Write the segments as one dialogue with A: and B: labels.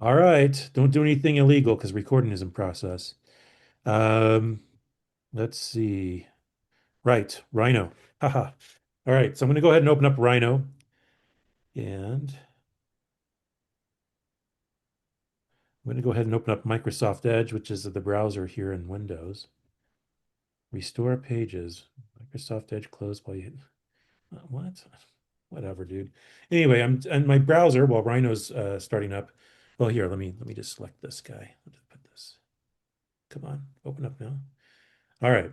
A: All right. Don't do anything illegal because recording is in process. Um, let's see. Right. Rhino. Haha. All right. So I'm going to go ahead and open up Rhino and I'm going to go ahead and open up Microsoft Edge, which is the browser here in Windows. Restore pages. Microsoft Edge closed while you, what? Whatever, dude. Anyway, I'm in my browser while Rhino's starting up. Well, here, let me just select this guy. I'll just put this. Come on, open up now. All right.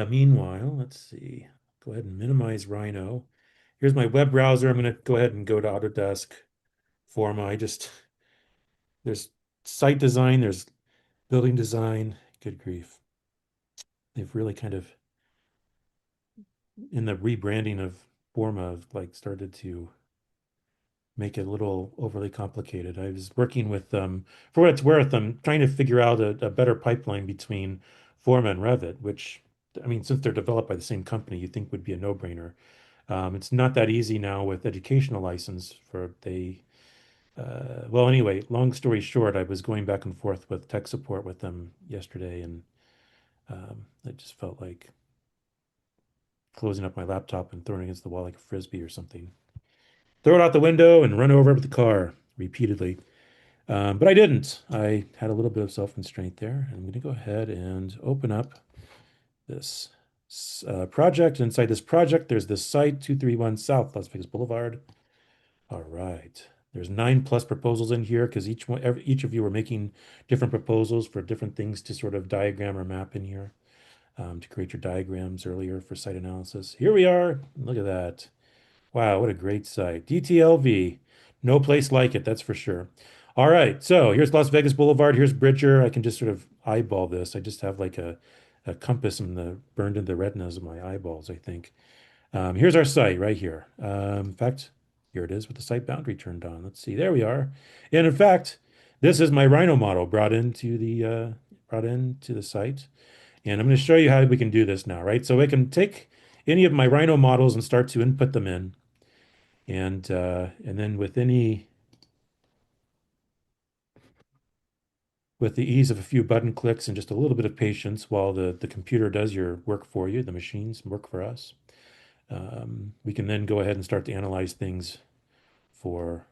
A: Meanwhile, let's see. Go ahead and minimize Rhino. Here's my web browser. I'm going to go ahead and go to Autodesk Forma. There's site design, there's building design. Good grief. They've really kind of, in the rebranding of Forma, like started to make it a little overly complicated. I was working with, for what it's worth, I'm trying to figure out a better pipeline between Forma and Revit, which, I mean, since they're developed by the same company, you think would be a no-brainer. It's not that easy now with educational license for well, anyway, long story short, I was going back and forth with tech support with them yesterday, and I just felt like closing up my laptop and throwing it against the wall like a frisbee or something. Throw it out the window and run over with the car repeatedly. But I didn't. I had a little bit of self-constraint there. I'm going to go ahead and open up this project. Inside this project, there's this site, 231 South Las Vegas Boulevard. All right. There's 9+ proposals in here because each of you are making different proposals for different things to sort of diagram or map in here to create your diagrams earlier for site analysis. Here we are. Look at that. Wow, what a great site. DTLV. No place like it, that's for sure. All right, so here's Las Vegas Boulevard. Here's Bridger. I can just sort of eyeball this. I just have like a compass burned into the retinas of my eyeballs, I think. Here's our site right here. In fact, here it is with the site boundary turned on. Let's see. There we are. And in fact, this is my Rhino model brought into the site. And I'm going to show you how we can do this now, right? So I can take any of my Rhino models and start to input them in. And then with the ease of a few button clicks and just a little bit of patience while the computer does your work for you, the machines work for us, we can then go ahead and start to analyze things for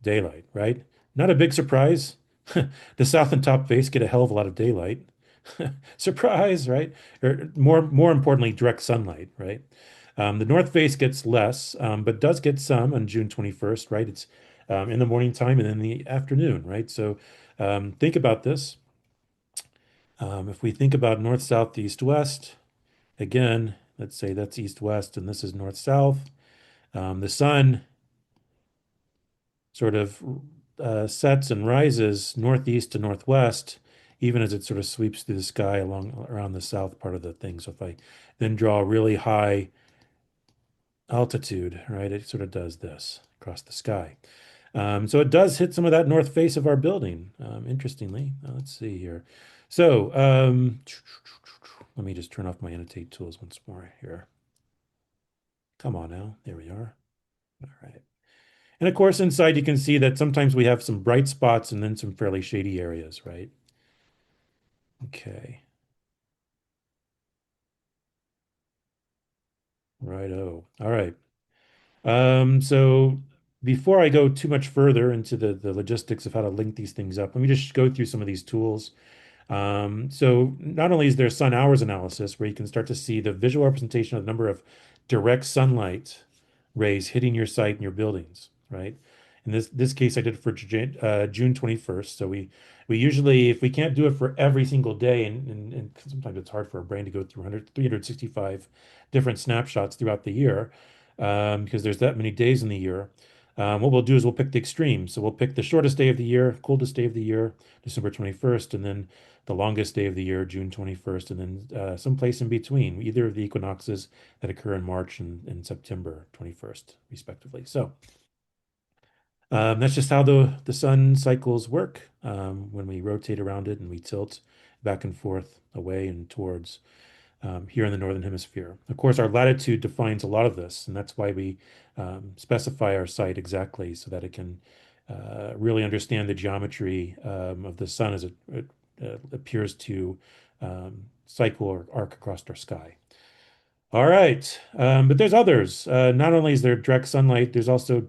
A: daylight, right? Not a big surprise. The south and top face get a hell of a lot of daylight. Surprise, right? Or more importantly, direct sunlight, right? The north face gets less, but does get some on June 21st, right? It's in the morning time and in the afternoon, right? So think about this. If we think about north, south, east, west, again, let's say that's east, west, and this is north, south. The sun sort of sets and rises northeast to northwest, even as it sort of sweeps through the sky along around the south part of the thing. So if I then draw a really high altitude, right, it sort of does this across the sky. So it does hit some of that north face of our building, interestingly. Let's see here. So let me just turn off my annotate tools once more here. Come on now. There we are. All right. And of course, inside you can see that sometimes we have some bright spots and then some fairly shady areas, right? Okay. Righto. All right. So before I go too much further into the logistics of how to link these things up, let me just go through some of these tools. So not only is there sun hours analysis where you can start to see the visual representation of the number of direct sunlight rays hitting your site and your buildings, right? In this case, I did it for June 21st. So we usually, if we can't do it for every single day, and sometimes it's hard for a brain to go through 365 different snapshots throughout the year, because there's that many days in the year. What we'll do is we'll pick the extremes. So we'll pick the shortest day of the year, coldest day of the year, December 21st, and then the longest day of the year, June 21st, and then someplace in between, either of the equinoxes that occur in March and September 21st, respectively. So that's just how the sun cycles work when we rotate around it and we tilt back and forth away and towards here in the Northern Hemisphere. Of course, our latitude defines a lot of this, and that's why we specify our site exactly so that it can really understand the geometry of the sun as it appears to cycle or arc across our sky. All right, but there's others. Not only is there direct sunlight, there's also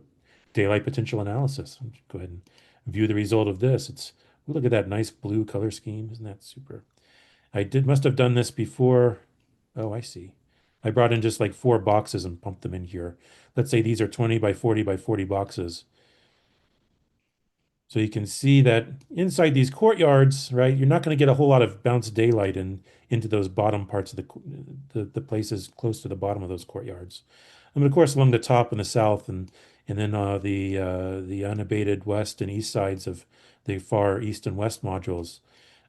A: daylight potential analysis. Go ahead and view the result of this. Look at that nice blue color scheme. Isn't that super? Must have done this before. Oh, I see. I brought in just like four boxes and pumped them in here. Let's say these are 20 by 40 by 40 boxes. So you can see that inside these courtyards, right, you're not going to get a whole lot of bounced daylight into those bottom parts of the places close to the bottom of those courtyards. I mean, of course, along the top and the south, and then the unabated west and east sides of the far east and west modules,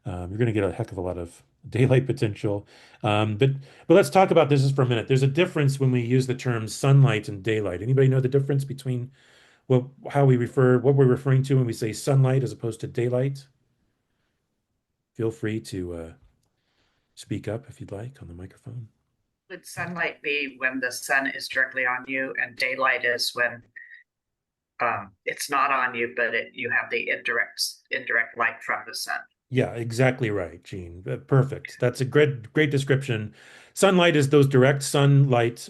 A: you're going to get a heck of a lot of daylight potential. But let's talk about this for a minute. There's a difference when we use the terms sunlight and daylight. Anybody know the difference between what we're referring to when we say sunlight as opposed to daylight? Feel free to speak up if you'd like on the microphone.
B: Would sunlight be when the sun is directly on you, and daylight is when it's not on you, but you have the indirect light from the sun?
A: Yeah, exactly right, Gene. Perfect. That's a great description. Sunlight is those direct sunlight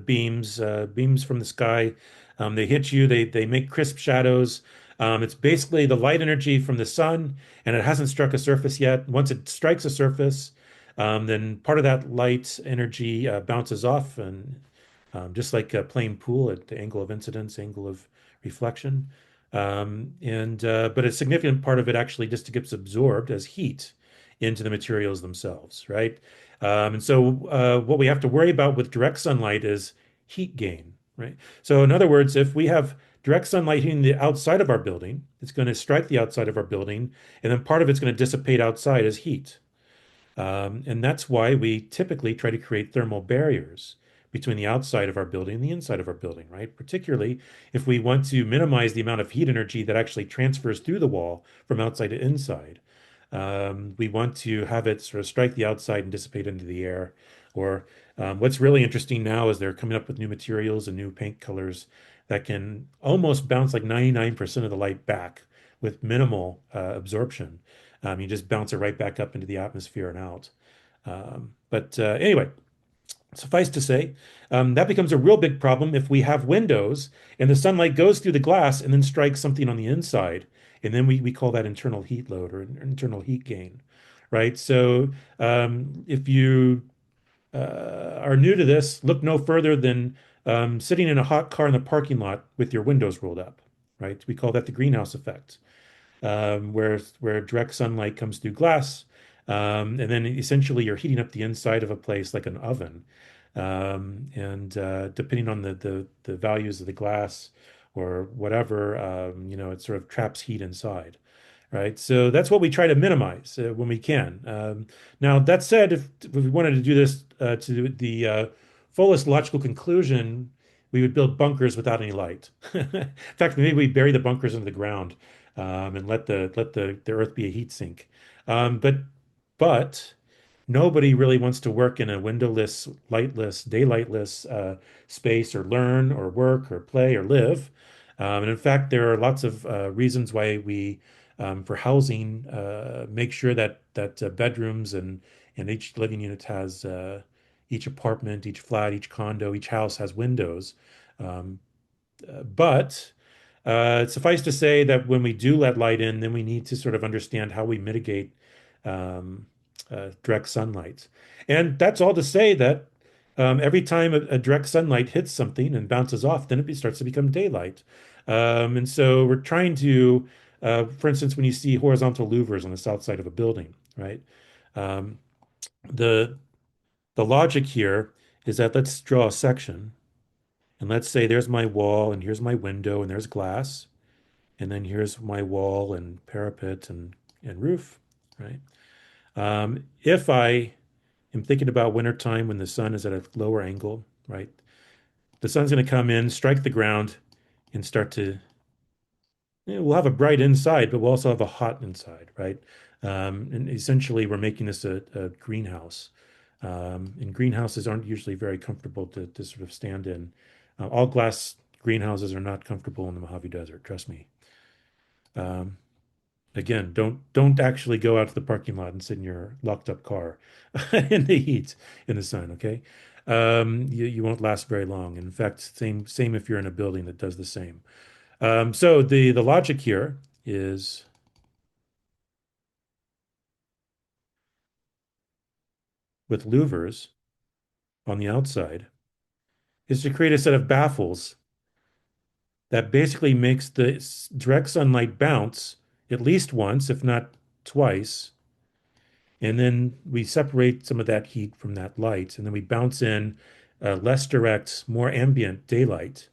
A: beams from the sky. They hit you. They make crisp shadows. It's basically the light energy from the sun, and it hasn't struck a surface yet. Once it strikes a surface, then part of that light energy bounces off, and just like a plane pool at the angle of incidence, angle of reflection. And But a significant part of it actually just gets absorbed as heat into the materials themselves, right? What we have to worry about with direct sunlight is heat gain, right? So in other words, if we have direct sunlight hitting the outside of our building, it's going to strike the outside of our building, and then part of it's going to dissipate outside as heat. And that's why we typically try to create thermal barriers between the outside of our building and the inside of our building, right? Particularly if we want to minimize the amount of heat energy that actually transfers through the wall from outside to inside. We want to have it sort of strike the outside and dissipate into the air. Or What's really interesting now is they're coming up with new materials and new paint colors that can almost bounce like 99% of the light back with minimal absorption. You just bounce it right back up into the atmosphere and out. Anyway, suffice to say, that becomes a real big problem if we have windows and the sunlight goes through the glass and then strikes something on the inside. And then we call that internal heat load or internal heat gain, right? If you are new to this, look no further than sitting in a hot car in the parking lot with your windows rolled up, right? We call that the greenhouse effect, where direct sunlight comes through glass, and then essentially you're heating up the inside of a place like an oven. And Depending on the values of the glass or whatever, it sort of traps heat inside. Right. So that's what we try to minimize when we can. Now, that said, if we wanted to do this to the fullest logical conclusion, we would build bunkers without any light. In fact, maybe we bury the bunkers into the ground and let the earth be a heat sink. Um, but but nobody really wants to work in a windowless, lightless, daylightless space or learn or work or play or live. And in fact, there are lots of reasons why we, for housing, make sure that bedrooms and each living unit has each apartment, each flat, each condo, each house has windows. Um, but Suffice to say that when we do let light in, then we need to sort of understand how we mitigate um, direct sunlight. And that's all to say that every time a direct sunlight hits something and bounces off, then it starts to become daylight. And so we're trying to, for instance, when you see horizontal louvers on the south side of a building, right? Um, the the logic here is that let's draw a section, and let's say there's my wall, and here's my window, and there's glass. And then here's my wall and parapet and roof, right? If I am thinking about wintertime when the sun is at a lower angle, right? The sun's going to come in, strike the ground, and start to, we'll have a bright inside, but we'll also have a hot inside, right? And essentially, we're making this a greenhouse. And greenhouses aren't usually very comfortable to sort of stand in. All glass greenhouses are not comfortable in the Mojave Desert, trust me. Um, Again, don't actually go out to the parking lot and sit in your locked up car in the heat in the sun, okay? You won't last very long. In fact, same if you're in a building that does the same. So the logic here is with louvers on the outside is to create a set of baffles that basically makes the direct sunlight bounce at least once, if not twice. And then we separate some of that heat from that light, and then we bounce in less direct, more ambient daylight.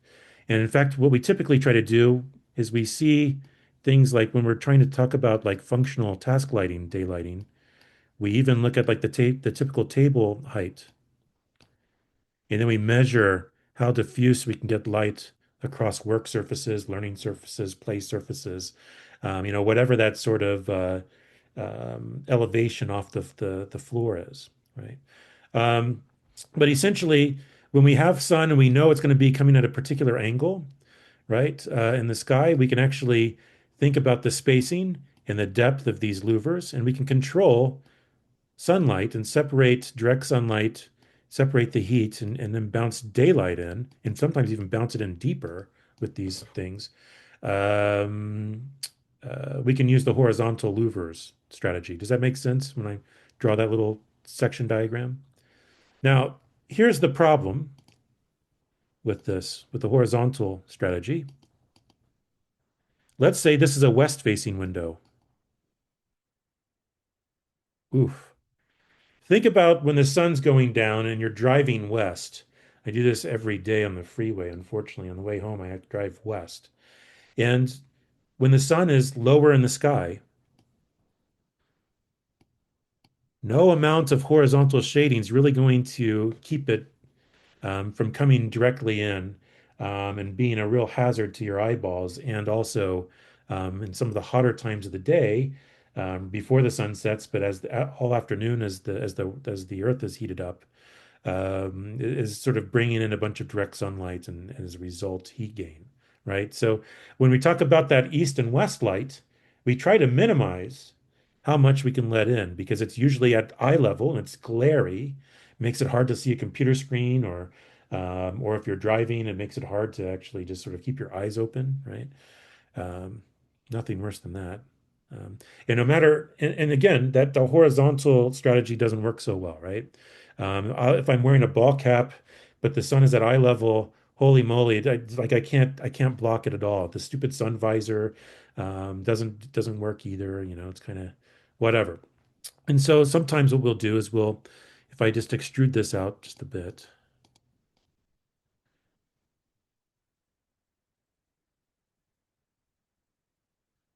A: And in fact, what we typically try to do is we see things like when we're trying to talk about like functional task lighting, daylighting, we even look at like the typical table height, and then we measure how diffuse we can get light across work surfaces, learning surfaces, play surfaces, whatever that sort of elevation off the floor is, right? Um, but essentially, when we have sun and we know it's going to be coming at a particular angle, right, in the sky, we can actually think about the spacing and the depth of these louvers, and we can control sunlight and separate direct sunlight, separate the heat, and then bounce daylight in, and sometimes even bounce it in deeper with these things. Um, we can use the horizontal louvers strategy. Does that make sense when I draw that little section diagram? Now, here's the problem with this, with the horizontal strategy. Let's say this is a west-facing window. Oof. Think about when the sun's going down and you're driving west. I do this every day on the freeway. Unfortunately, on the way home, I have to drive west. And when the sun is lower in the sky, no amount of horizontal shading is really going to keep it from coming directly in and being a real hazard to your eyeballs. And also in some of the hotter times of the day, before the sun sets, but all afternoon as the earth is heated up, is sort of bringing in a bunch of direct sunlight and as a result, heat gain, right? So when we talk about that east and west light, we try to minimize how much we can let in because it's usually at eye level and it's glary, makes it hard to see a computer screen or if you're driving, it makes it hard to actually just sort of keep your eyes open, right? Um, Nothing worse than that. Um, and no matter, and again, that the horizontal strategy doesn't work so well, right? If I'm wearing a ball cap, but the sun is at eye level, holy moly, like I can't block it at all. The stupid sun visor doesn't work either. It's kind of whatever. And so sometimes what we'll do is if I just extrude this out just a bit,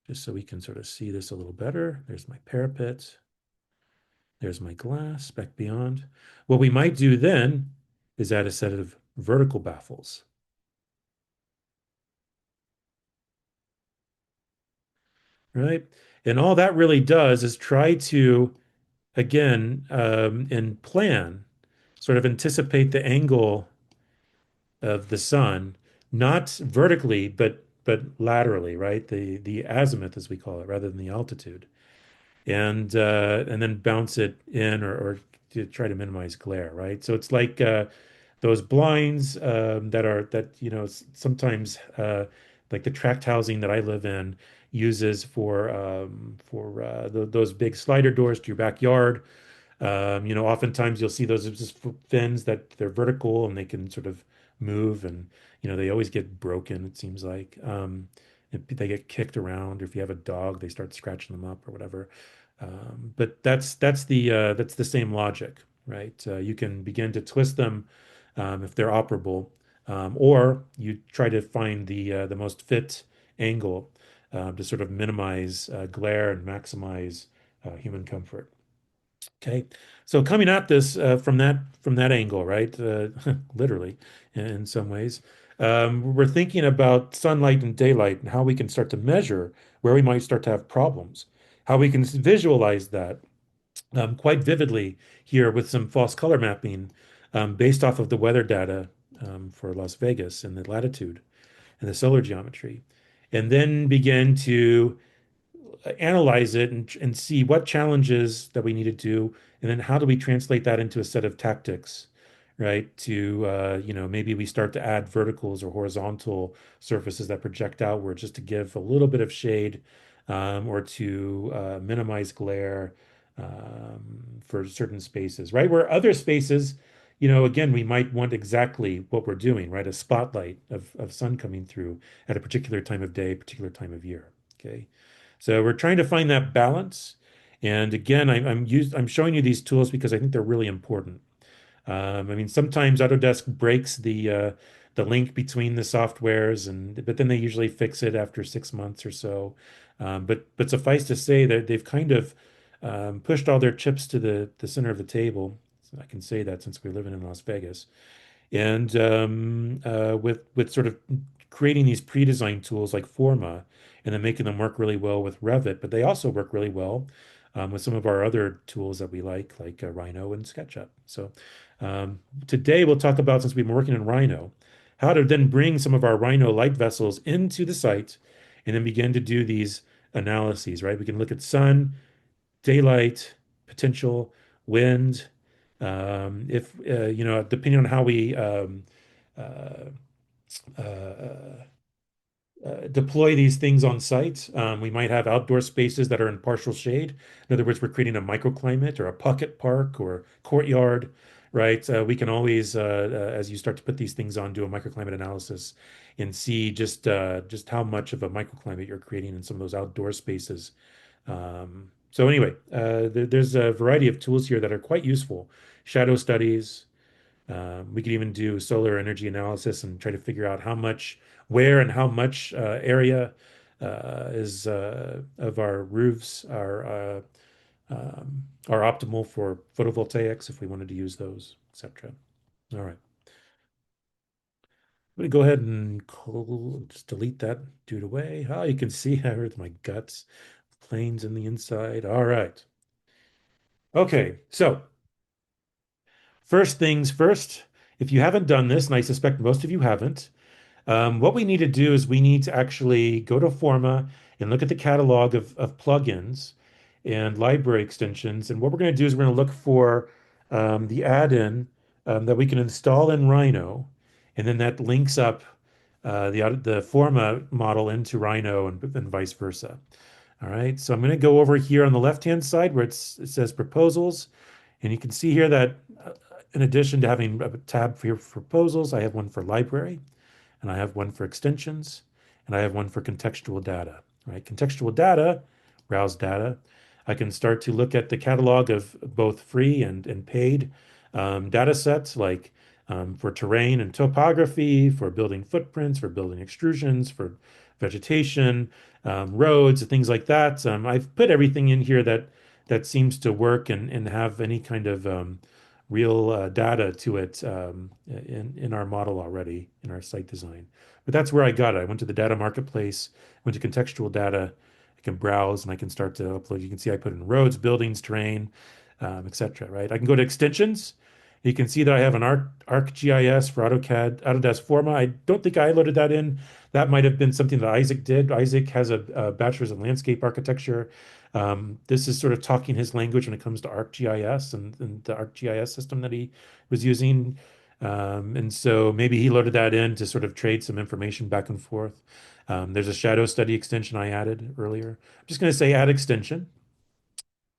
A: just so we can sort of see this a little better. There's my parapet. There's my glass back beyond. What we might do then is add a set of vertical baffles, right? And all that really does is try to, again, and plan, sort of anticipate the angle of the sun, not vertically, but laterally, right? The azimuth, as we call it, rather than the altitude. And then bounce it in or to try to minimize glare, right? So it's like those blinds that sometimes like the tract housing that I live in uses for those big slider doors to your backyard. Oftentimes you'll see those as just fins that they're vertical and they can sort of move, and they always get broken, it seems like. If they get kicked around, or if you have a dog, they start scratching them up or whatever. But that's the same logic, right? You can begin to twist them if they're operable, or you try to find the most fit angle to sort of minimize glare and maximize human comfort. Okay, so coming at this from that angle, right? Literally, in some ways, we're thinking about sunlight and daylight and how we can start to measure where we might start to have problems, how we can visualize that quite vividly here with some false color mapping based off of the weather data for Las Vegas and the latitude and the solar geometry. and then begin to analyze it and see what challenges that we need to do, and then how do we translate that into a set of tactics, right? To maybe we start to add verticals or horizontal surfaces that project outward just to give a little bit of shade, or to minimize glare, for certain spaces, right? Where other spaces, again, we might want exactly what we're doing, right? A spotlight of sun coming through at a particular time of day, particular time of year. Okay. So we're trying to find that balance. And again, I'm showing you these tools because I think they're really important. I mean, sometimes Autodesk breaks the link between the softwares, but then they usually fix it after 6 months or so. But suffice to say that they've kind of pushed all their chips to the center of the table. So I can say that since we're living in Las Vegas, and with sort of creating these pre-designed tools like Forma, and then making them work really well with Revit, but they also work really well with some of our other tools that we like Rhino and SketchUp. So today we'll talk about, since we've been working in Rhino, how to then bring some of our Rhino light vessels into the site and then begin to do these analyses, right? We can look at sun, daylight, potential, wind. If depending on how we uh, uh, deploy these things on site, we might have outdoor spaces that are in partial shade. In other words, we're creating a microclimate or a pocket park or courtyard, right? We can always, as you start to put these things on, do a microclimate analysis and see just how much of a microclimate you're creating in some of those outdoor spaces. So anyway, there's a variety of tools here that are quite useful. Shadow studies. We could even do solar energy analysis and try to figure out how much, where, and how much area is of our roofs are optimal for photovoltaics if we wanted to use those, etc. All right. I'm going to go ahead and just delete that dude away. Oh, you can see I hurt my guts. Planes in the inside. All right. Okay, so first things first, if you haven't done this, and I suspect most of you haven't, what we need to do is we need to actually go to Forma and look at the catalog of plugins and library extensions. And what we're going to do is we're going to look for the add-in that we can install in Rhino, and then that links up the Forma model into Rhino and vice versa. All right, so I'm going to go over here on the left-hand side where it says proposals. And you can see here that in addition to having a tab for proposals, I have one for library, and I have one for extensions, and I have one for contextual data, right? Contextual data, browse data. I can start to look at the catalog of both free and paid data sets, like for terrain and topography, for building footprints, for building extrusions, for vegetation, roads, and things like that. I've put everything in here that seems to work and have any kind of real data to it in our model already in our site design. But that's where I got it. I went to the data marketplace, went to contextual data. I can browse and I can start to upload. You can see I put in roads, buildings, terrain, etc. Right? I can go to extensions. You can see that I have an ArcGIS for AutoCAD, Autodesk Forma. I don't think I loaded that in. That might have been something that Isaac did. Isaac has a bachelor's in landscape architecture. This is sort of talking his language when it comes to ArcGIS and the ArcGIS system that he was using. And so maybe he loaded that in to sort of trade some information back and forth. There's a shadow study extension I added earlier. I'm just going to say add extension.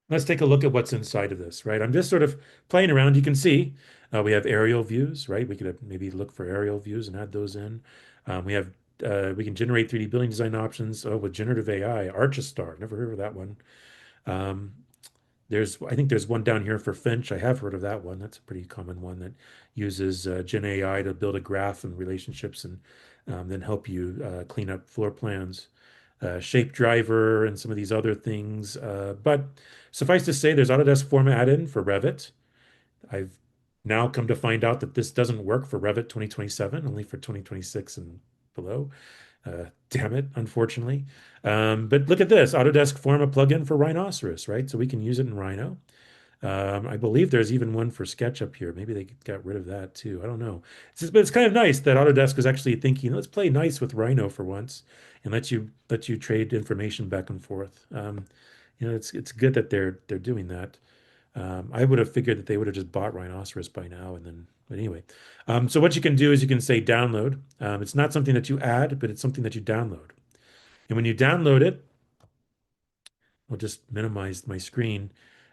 A: Let's take a look at what's inside of this, right? I'm just sort of playing around. You can see we have aerial views, right? We could maybe look for aerial views and add those in. We can generate 3D building design options with generative AI. Archistar, never heard of that one. Um, I think there's one down here for Finch. I have heard of that one. That's a pretty common one that uses Gen AI to build a graph and relationships and then help you clean up floor plans. Shape Driver and some of these other things. But suffice to say, there's Autodesk Forma add-in for Revit. I've now come to find out that this doesn't work for Revit 2027, only for 2026 and below. Damn it, unfortunately. But look at this, Autodesk Forma plugin for Rhinoceros, right? So we can use it in Rhino. I believe there's even one for SketchUp here. Maybe they got rid of that too. I don't know. But it's kind of nice that Autodesk is actually thinking, let's play nice with Rhino for once and let you trade information back and forth. It's good that they're doing that. I would have figured that they would have just bought Rhinoceros by now, and then. But anyway, so what you can do is you can say download. It's not something that you add, but it's something that you download. And when you download it, I'll just minimize my screen.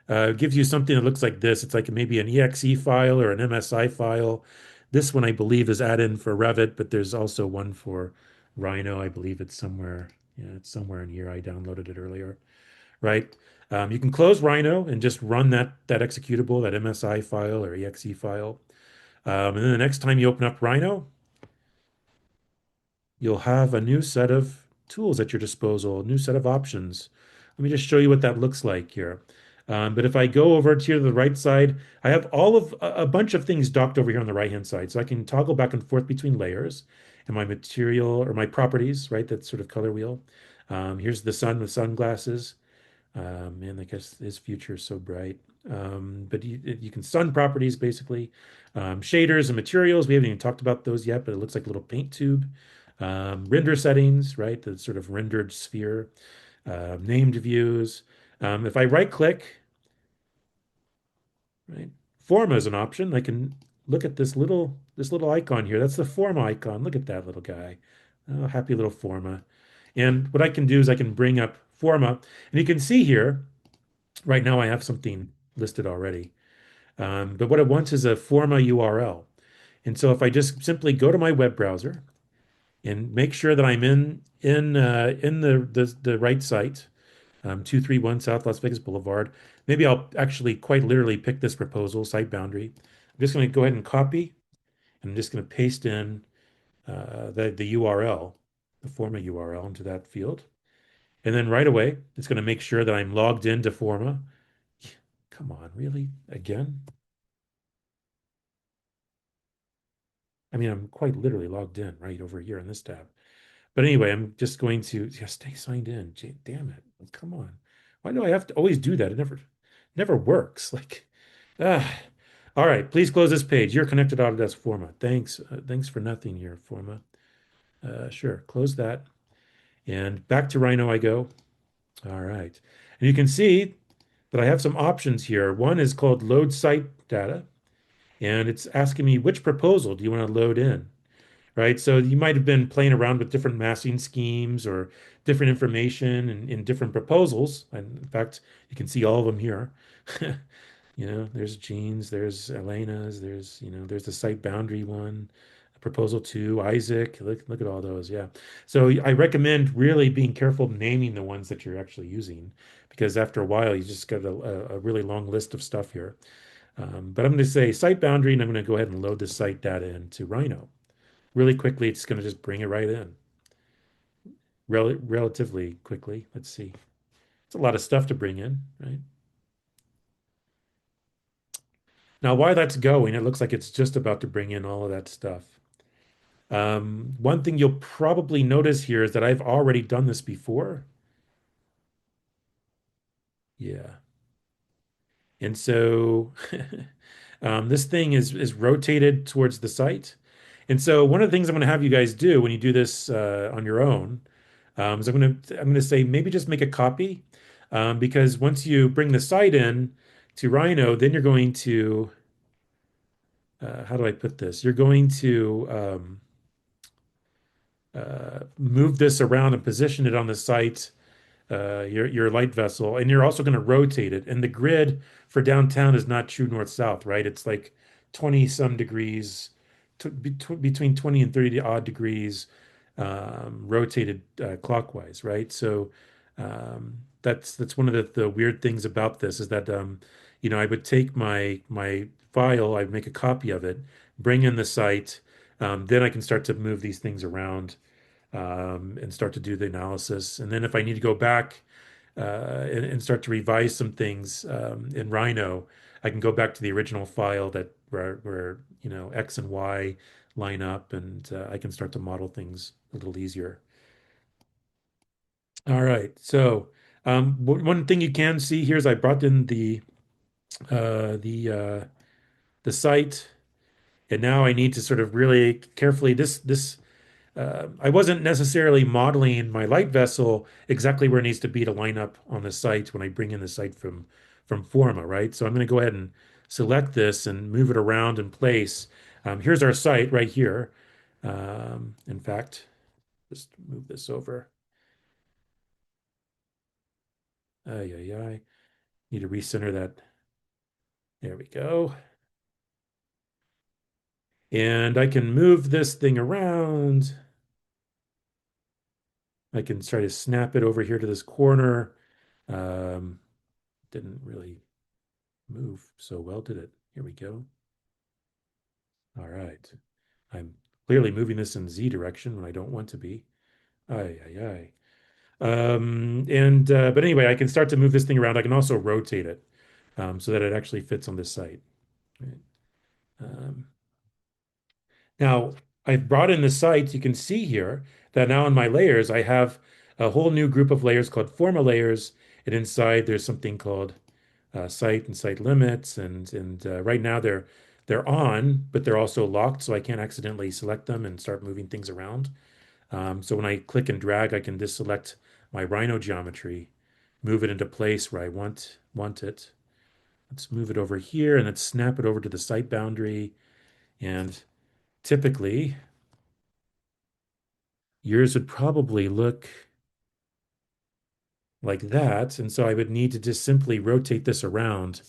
A: It gives you something that looks like this. It's like maybe an exe file or an MSI file. This one, I believe, is add-in for Revit, but there's also one for Rhino. I believe it's somewhere. Yeah, it's somewhere in here. I downloaded it earlier, right? You can close Rhino and just run that executable, that MSI file or exe file. And then the next time you open up Rhino, you'll have a new set of tools at your disposal, a new set of options. Let me just show you what that looks like here. But if I go over to the right side, I have all of a bunch of things docked over here on the right-hand side. So I can toggle back and forth between layers and my material or my properties, right? That sort of color wheel. Here's the sun with sunglasses. Man, I guess his future is so bright. But you can sun properties basically. Shaders and materials. We haven't even talked about those yet, but it looks like a little paint tube. Render settings, right? The sort of rendered sphere. Named views. If I right click, right, Forma is an option. I can look at this little icon here. That's the Forma icon. Look at that little guy. Oh, happy little Forma. And what I can do is I can bring up Forma, and you can see here. Right now, I have something listed already. But what it wants is a Forma URL. And so if I just simply go to my web browser and make sure that I'm in the right site, 231 South Las Vegas Boulevard. Maybe I'll actually quite literally pick this proposal, site boundary. I'm just going to go ahead and copy, and I'm just going to paste in the URL, the Forma URL into that field. And then right away, it's going to make sure that I'm logged into Forma. Come on, really? Again? I mean, I'm quite literally logged in right over here in this tab. But anyway, I'm just going to stay signed in. Damn it. Come on. Why do I have to always do that? It never works. Like, ah. All right, please close this page. You're connected to Autodesk Forma. Thanks for nothing here, Forma. Sure, close that. And back to Rhino I go. All right. And you can see that I have some options here. One is called load site data, and it's asking me which proposal do you want to load in? Right? So you might have been playing around with different massing schemes or different information in different proposals. And in fact, you can see all of them here. There's Jean's, there's Elena's, there's the site boundary one, proposal two, Isaac. Look at all those. Yeah. So I recommend really being careful naming the ones that you're actually using because after a while, you just got a really long list of stuff here. But I'm going to say site boundary, and I'm going to go ahead and load the site data into Rhino really quickly. It's going to just bring it right in relatively quickly. Let's see. It's a lot of stuff to bring in, right? Now, while that's going, it looks like it's just about to bring in all of that stuff. One thing you'll probably notice here is that I've already done this before. Yeah. And so this thing is rotated towards the site. And so one of the things I'm going to have you guys do when you do this on your own is I'm going to say maybe just make a copy because once you bring the site in to Rhino, then you're going to how do I put this? You're going to move this around and position it on the site your light vessel, and you're also going to rotate it. And the grid for downtown is not true north-south, right? It's like 20 some degrees, between 20 and 30 odd degrees, rotated clockwise, right? So that's one of the weird things about this is that I would take my file, I'd make a copy of it, bring in the site, then I can start to move these things around and start to do the analysis. And then if I need to go back and start to revise some things in Rhino, I can go back to the original file where X and Y line up, and I can start to model things a little easier. All right. So one thing you can see here is I brought in the the site, and now I need to sort of really carefully this I wasn't necessarily modeling my light vessel exactly where it needs to be to line up on the site when I bring in the site from Forma, right? So I'm going to go ahead and select this and move it around in place. Here's our site right here. In fact, just move this over. Ay, ay, ay. Need to recenter that. There we go. And I can move this thing around. I can try to snap it over here to this corner. Um, didn't really move so well, did it? Here we go. All right. I'm clearly moving this in Z direction when I don't want to be. Ay, ay, ay. But anyway, I can start to move this thing around. I can also rotate it so that it actually fits on this site. Right. Um, Now, I've brought in the sites. You can see here that now in my layers, I have a whole new group of layers called Forma layers. And inside, there's something called site and site limits. And right now, they're on, but they're also locked, so I can't accidentally select them and start moving things around. So when I click and drag, I can just select my Rhino geometry, move it into place where I want it. Let's move it over here and let's snap it over to the site boundary. And typically, yours would probably look like that. And so I would need to just simply rotate this around.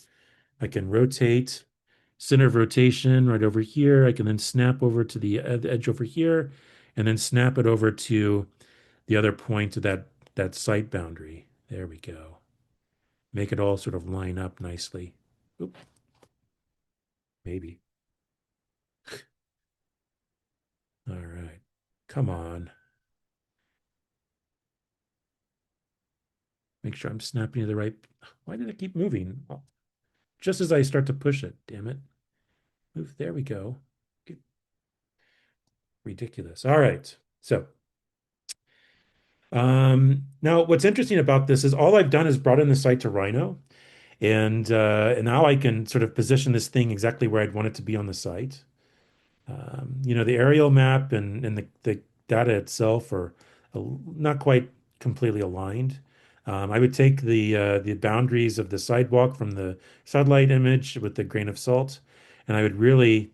A: I can rotate center of rotation right over here. I can then snap over to the edge over here and then snap it over to the other point of that site boundary. There we go. Make it all sort of line up nicely. Oop, maybe. All right. Come on. Make sure I'm snapping to the right. Why did it keep moving? Oh, just as I start to push it, damn it. Move. There we go. Ridiculous. All right. So, now what's interesting about this is all I've done is brought in the site to Rhino, and now I can sort of position this thing exactly where I'd want it to be on the site. The aerial map and the data itself are not quite completely aligned. I would take the boundaries of the sidewalk from the satellite image with a grain of salt, and I would really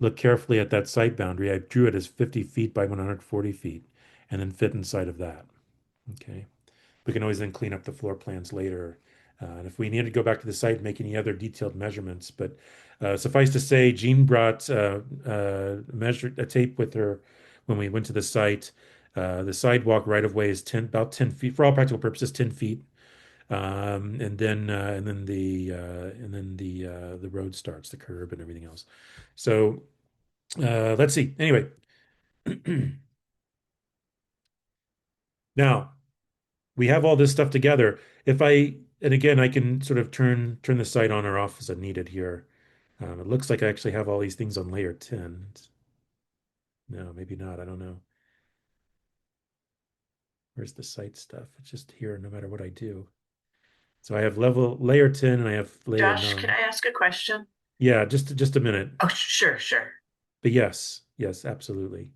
A: look carefully at that site boundary. I drew it as 50 feet by 140 feet and then fit inside of that. Okay. We can always then clean up the floor plans later. And if we need to go back to the site and make any other detailed measurements, but suffice to say, Jean brought measure a tape with her when we went to the site. The sidewalk right of way is about 10 feet for all practical purposes, 10 feet. The road starts, the curb and everything else. So let's see. Anyway, now we have all this stuff together. And again, I can sort of turn the site on or off as I needed here. It looks like I actually have all these things on layer 10. No, maybe not. I don't know. Where's the site stuff? It's just here no matter what I do. So I have level layer 10 and I have layer
B: Josh, can
A: 9.
B: I ask a question?
A: Yeah, just a minute.
B: Oh, sure, sure.
A: But yes, absolutely.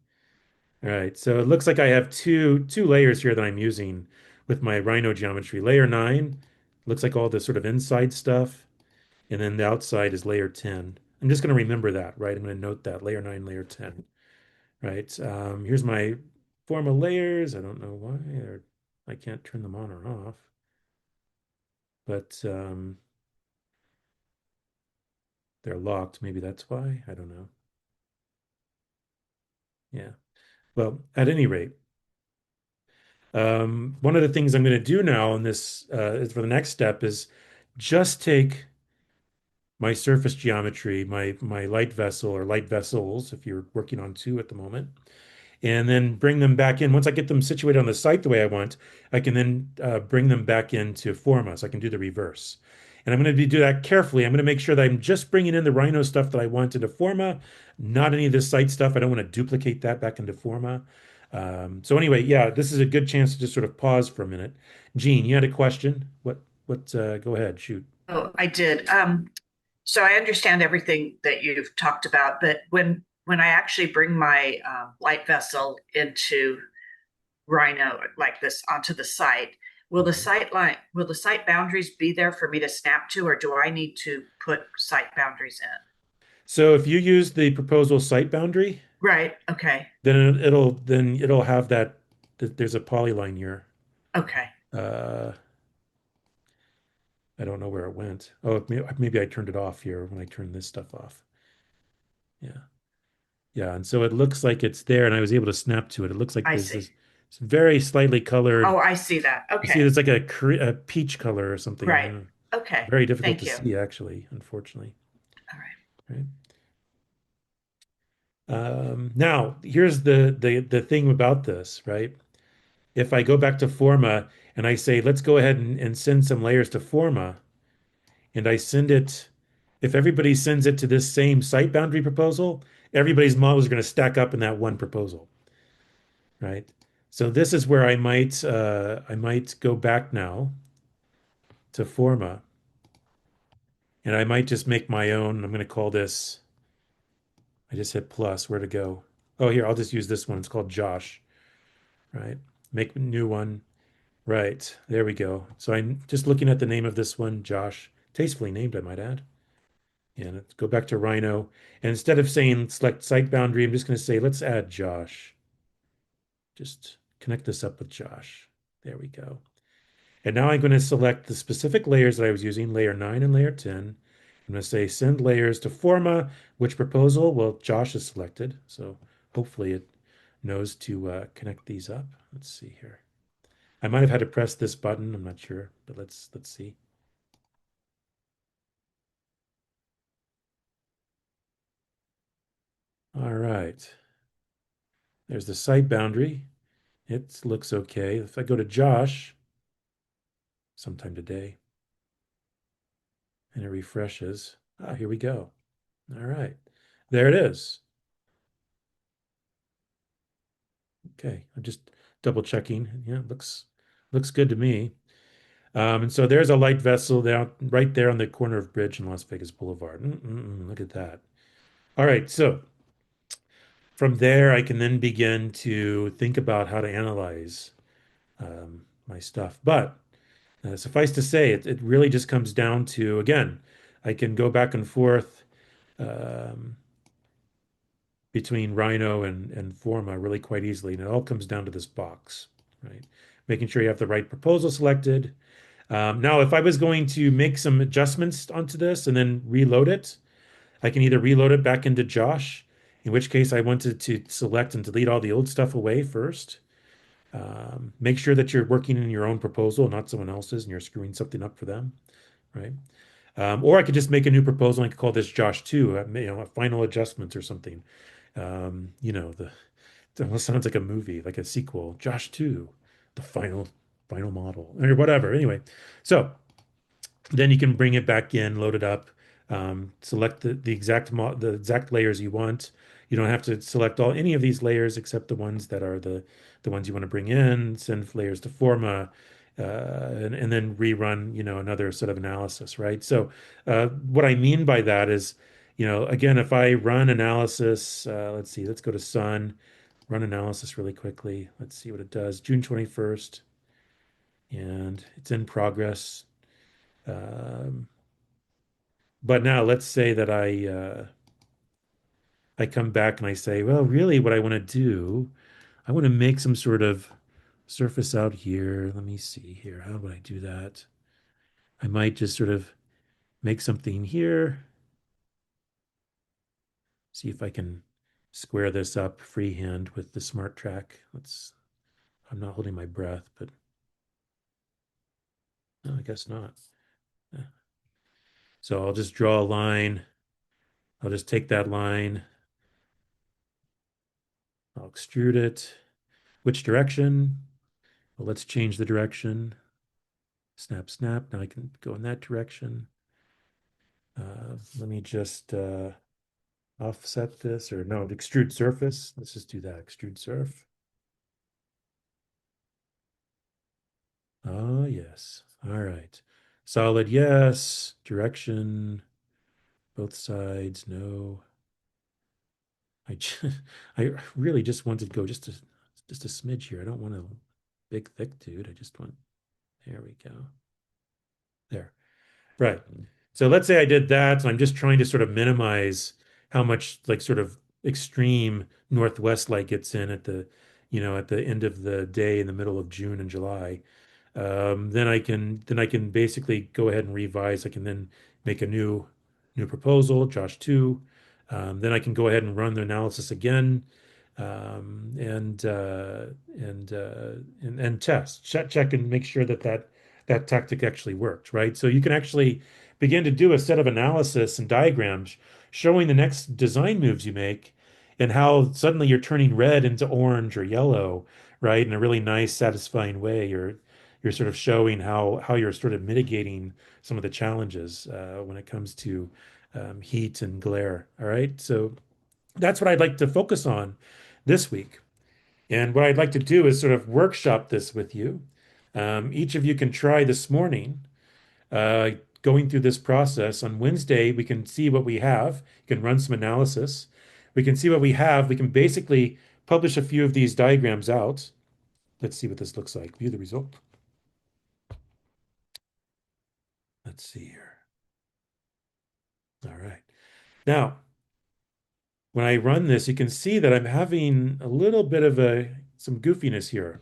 A: All right. So it looks like I have two layers here that I'm using with my Rhino geometry. Layer 9 looks like all the sort of inside stuff. And then the outside is layer 10. I'm just going to remember that, right? I'm going to note that layer 9, layer 10, right? Here's my Forma layers. I don't know why I can't turn them on or off, but they're locked. Maybe that's why. I don't know. Yeah. Well, at any rate, one of the things I'm going to do now in this is for the next step is just take my surface geometry, my light vessel or light vessels, if you're working on two at the moment, and then bring them back in. Once I get them situated on the site the way I want, I can then bring them back into Forma, so I can do the reverse. And I'm going to do that carefully. I'm going to make sure that I'm just bringing in the Rhino stuff that I want into Forma, not any of this site stuff. I don't want to duplicate that back into Forma. So anyway, yeah, this is a good chance to just sort of pause for a minute. Gene, you had a question? What? Go ahead, shoot.
B: Oh, I did. So I understand everything that you've talked about, but when I actually bring my light vessel into Rhino like this onto the site,
A: Okay.
B: will the site boundaries be there for me to snap to, or do I need to put site boundaries in?
A: So if you use the proposal site boundary,
B: Right. Okay.
A: then it'll have that, there's a polyline here.
B: Okay.
A: Uh, I don't know where it went. Oh, maybe I turned it off here when I turned this stuff off. Yeah. Yeah. And so it looks like it's there, and I was able to snap to it. It looks like
B: I
A: there's
B: see.
A: this it's very slightly
B: Oh,
A: colored.
B: I see that.
A: You see,
B: Okay.
A: there's like a peach color or something.
B: Right.
A: Yeah.
B: Okay.
A: Very difficult
B: Thank
A: to
B: you.
A: see, actually, unfortunately.
B: All right.
A: Right. Now, here's the thing about this, right? If I go back to Forma and I say, let's go ahead and send some layers to Forma, and I send it, if everybody sends it to this same site boundary proposal, everybody's models are going to stack up in that one proposal, right? So this is where I might go back now to Forma, and I might just make my own. I'm going to call this. I just hit plus. Where to go? Oh, here, I'll just use this one. It's called Josh, right? Make a new one. Right. There we go. So I'm just looking at the name of this one, Josh. Tastefully named, I might add. And let's go back to Rhino. And instead of saying select site boundary, I'm just going to say, let's add Josh. Just connect this up with Josh. There we go. And now I'm going to select the specific layers that I was using, layer 9 and layer 10. I'm going to say send layers to Forma. Which proposal? Well, Josh is selected. So hopefully it knows to connect these up. Let's see here. I might have had to press this button. I'm not sure, but let's see. All right. There's the site boundary. It looks okay. If I go to Josh sometime today and it refreshes, here we go. All right. There it is. Okay. I'm just double checking. Yeah, looks good to me. And so there's a light vessel down right there on the corner of Bridge and Las Vegas Boulevard. Look at that. All right. So from there, I can then begin to think about how to analyze my stuff. But suffice to say, it really just comes down to, again, I can go back and forth um, between Rhino and Forma really quite easily. And it all comes down to this box, right? Making sure you have the right proposal selected. Now, if I was going to make some adjustments onto this and then reload it, I can either reload it back into Josh, in which case I wanted to select and delete all the old stuff away first. Make sure that you're working in your own proposal, not someone else's, and you're screwing something up for them, right? Or I could just make a new proposal and I could call this Josh 2, final adjustments or something. It almost sounds like a movie, like a sequel, Josh 2, the final model, or whatever. Anyway, so then you can bring it back in, load it up, select the exact layers you want. You don't have to select any of these layers except the ones that are the ones you want to bring in, send layers to Forma, and then rerun, another set of analysis, right? So what I mean by that is, again, if I run analysis, let's see, let's go to Sun, run analysis really quickly. Let's see what it does. June 21st, and it's in progress. Um, but now let's say that I come back and I say, well, really what I want to do, I want to make some sort of surface out here. Let me see here. How would I do that? I might just sort of make something here. See if I can square this up freehand with the smart track. I'm not holding my breath, but no, I guess not. Yeah. So I'll just draw a line. I'll just take that line. I'll extrude it. Which direction? Well, let's change the direction. Snap, snap. Now I can go in that direction. Let me just offset this, or no, extrude surface. Let's just do that. Extrude surf. Oh, yes. All right. Solid, yes. Direction, both sides, no. I I really just wanted to go just a smidge here. I don't want a big thick dude. I just want there we go. There. Right. So let's say I did that, and I'm just trying to sort of minimize how much like sort of extreme northwest light gets in at the, at the end of the day in the middle of June and July. Then I can basically go ahead and revise. I can then make a new proposal, Josh 2. Then I can go ahead and run the analysis again, um, and uh, and test, check and make sure that that tactic actually worked, right? So you can actually begin to do a set of analysis and diagrams showing the next design moves you make and how suddenly you're turning red into orange or yellow, right? In a really nice, satisfying way. You're sort of showing how you're sort of mitigating some of the challenges when it comes to heat and glare. All right. So that's what I'd like to focus on this week. And what I'd like to do is sort of workshop this with you. Each of you can try this morning, uh, going through this process. On Wednesday, we can see what we have. You can run some analysis. We can see what we have. We can basically publish a few of these diagrams out. Let's see what this looks like. View the result. Let's see here. All right. Now, when I run this, you can see that I'm having a little bit of some goofiness here.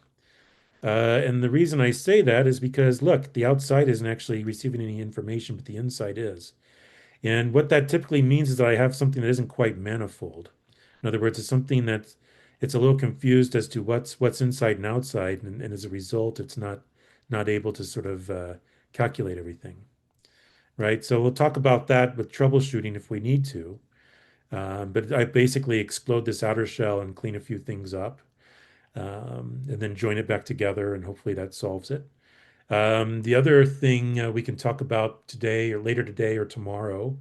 A: And the reason I say that is because, look, the outside isn't actually receiving any information, but the inside is. And what that typically means is that I have something that isn't quite manifold. In other words, it's something that it's a little confused as to what's inside and outside, and as a result, it's not able to sort of calculate everything, right? So we'll talk about that with troubleshooting if we need to. But I basically explode this outer shell and clean a few things up, and then join it back together, and hopefully that solves it. The other thing we can talk about today or later today or tomorrow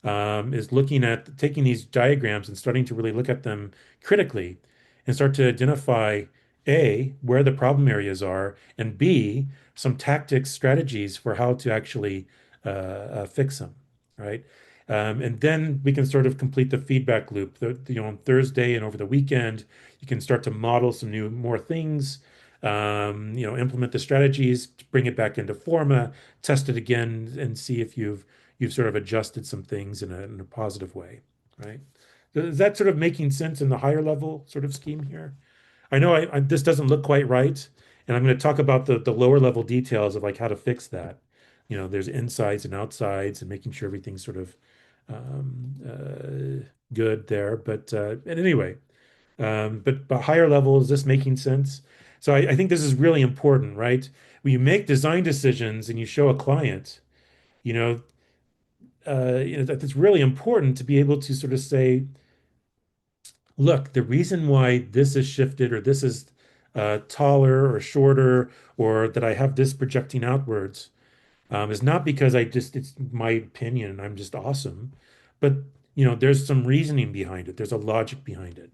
A: is looking at taking these diagrams and starting to really look at them critically and start to identify A, where the problem areas are, and B, some tactics, strategies for how to actually fix them, right? And then we can sort of complete the feedback loop. On Thursday and over the weekend, you can start to model some more things, implement the strategies, bring it back into Forma, test it again, and see if you've sort of adjusted some things in a positive way, right? Is that sort of making sense in the higher level sort of scheme here? I know this doesn't look quite right, and I'm going to talk about the lower level details of like how to fix that. There's insides and outsides and making sure everything's sort of good there. But anyway, but higher level, is this making sense? So I think this is really important, right? When you make design decisions and you show a client, you know, that it's really important to be able to sort of say, look, the reason why this is shifted or this is taller or shorter or that I have this projecting outwards is not because it's my opinion and I'm just awesome, but there's some reasoning behind it. There's a logic behind it,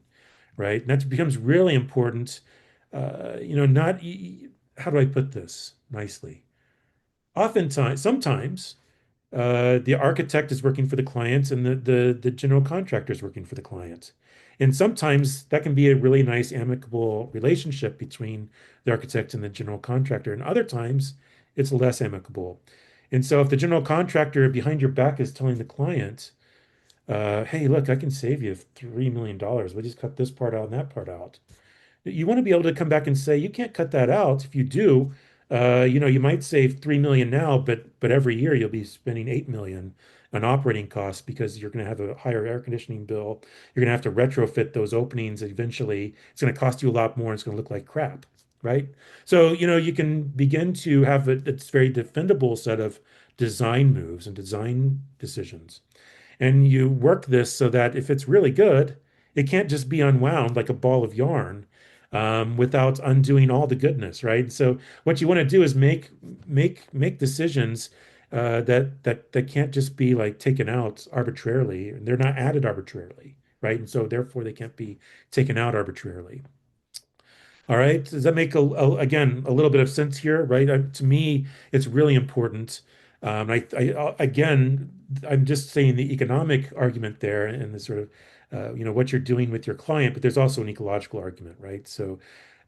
A: right? And that becomes really important. Not, how do I put this nicely? Oftentimes, sometimes the architect is working for the client and the general contractor is working for the client. And sometimes that can be a really nice amicable relationship between the architect and the general contractor. And other times it's less amicable. And so if the general contractor behind your back is telling the client, hey, look, I can save you $3 million. We just cut this part out and that part out. You want to be able to come back and say, you can't cut that out. If you do, you might save 3 million now, but every year you'll be spending 8 million on operating costs because you're going to have a higher air conditioning bill. You're going to have to retrofit those openings eventually. It's going to cost you a lot more. And it's going to look like crap, right? So, you can begin to have it's very defendable set of design moves and design decisions. And you work this so that if it's really good, it can't just be unwound like a ball of yarn without undoing all the goodness, right? So what you want to do is make decisions that can't just be like taken out arbitrarily. They're not added arbitrarily, right? And so therefore they can't be taken out arbitrarily. All right. Does that make again a little bit of sense here, right? To me, it's really important. Again, I'm just saying the economic argument there and the sort of, what you're doing with your client, but there's also an ecological argument, right? So,